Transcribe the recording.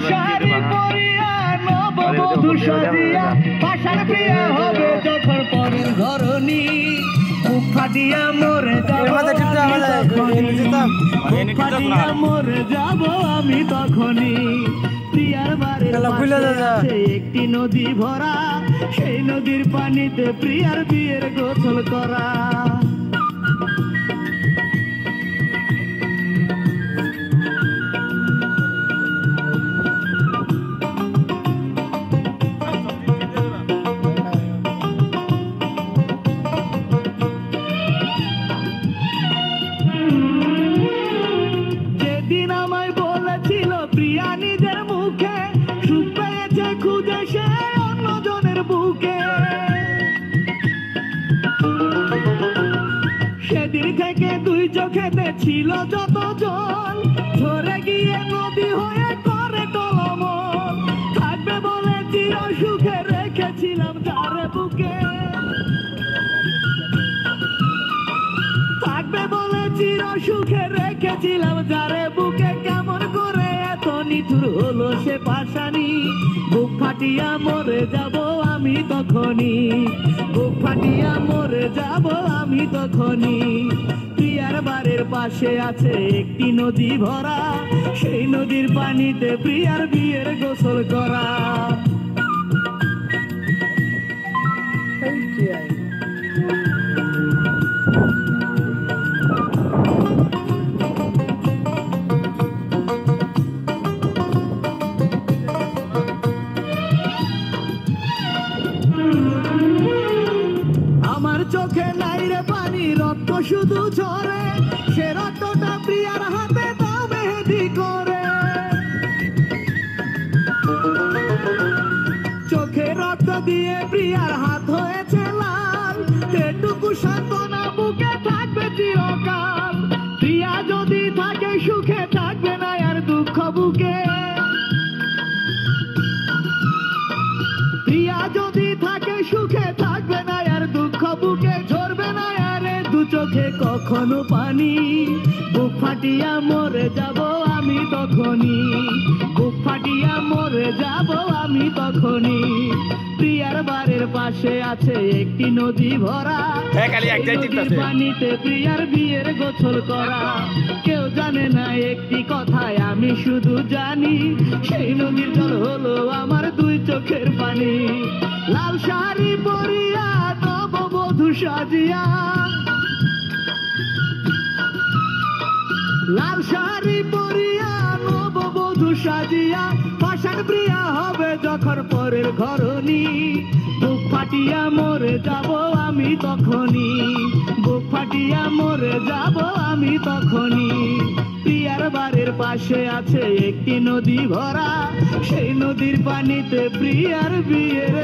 শাড়ি পরিয়া নববধূ সাজিয়া পাশার প্রিয়া হবে যখন পরের ঘরণী বুক ফাটিয়া মরে যাব মরে যাব আমি তখনই প্রিয়ার বাড়ির পাশে একটি নদী ভরা সেই নদীর পানিতে প্রিয়ার বিয়ের গোসল করা যেদিন আমায় বলেছিল প্রিয়া নিজের মুখে সুখ পেয়েছে খুঁজে সে অন্যজনের বুকে সেদিন থেকে দুই চোখেতে ছিল যত জল ঝরে গিয়ে নদী হয়ে করে টলমল থাকবে বলে চির সুখে রেখেছিলাম যারে বুকে থাকবে বলে চির সুখে রেখেছিলাম যারে বুকে কেমন করে এত নিঠুর হলো সে পাশানি বুক ফাটিয়া মরে যাব আমি তখনই বুক ফাটিয়া মরে যাব আমি তখনই প্রিয়ার বাড়ির পাশে আছে একটি নদী ভরা সেই নদীর পানিতে প্রিয়ার বিয়ের গোসল করা আমার চোখে নাই রে পানি রক্ত শুধু ঝরে সে রক্তটা প্রিয়ার হাতে দাও মেহেদি করে চোখে রক্ত দিয়ে প্রিয়ার হাত হয়েছে লাল সেটুকু সান্ত্বনা বুকে থাকবে চিরকাল প্রিয়া যদি থাকে সুখে থাকবে না আর দুঃখ বুকে প্রিয়া যদি থাকে সুখে থাকবে না আর দুঃখ বুকে ঝরবে না আরে দু চোখে কখনো পানি বুক ফাটিয়া মরে যাব আমি তখনই বুক ফাটিয়া মরে যাব আমি তখনই প্রিয়ার বাড়ির পাশে আছে একটি নদী ভরা নদীর পানিতে প্রিয়ার বিয়ের গোসল করা কেউ জানে না একটি কথায় আমি শুধু জানি সেই নদীর জল হলো আমার দুই চোখের পানি লাল শাড়ি পরিয়া নববধূ সাজিয়া লাল শাড়ি পরিয়া নববধূ সাজিয়া পাশার প্রিয়া হবে যখন পরের ঘরণী বুক ফাটিয়া মরে যাব আমি তখনই বুক ফাটিয়া মরে যাব আমি তখনই প্রিয়ার বাড়ির পাশে আছে একটি নদী ভরা সেই নদীর পানিতে প্রিয়ার বিয়ের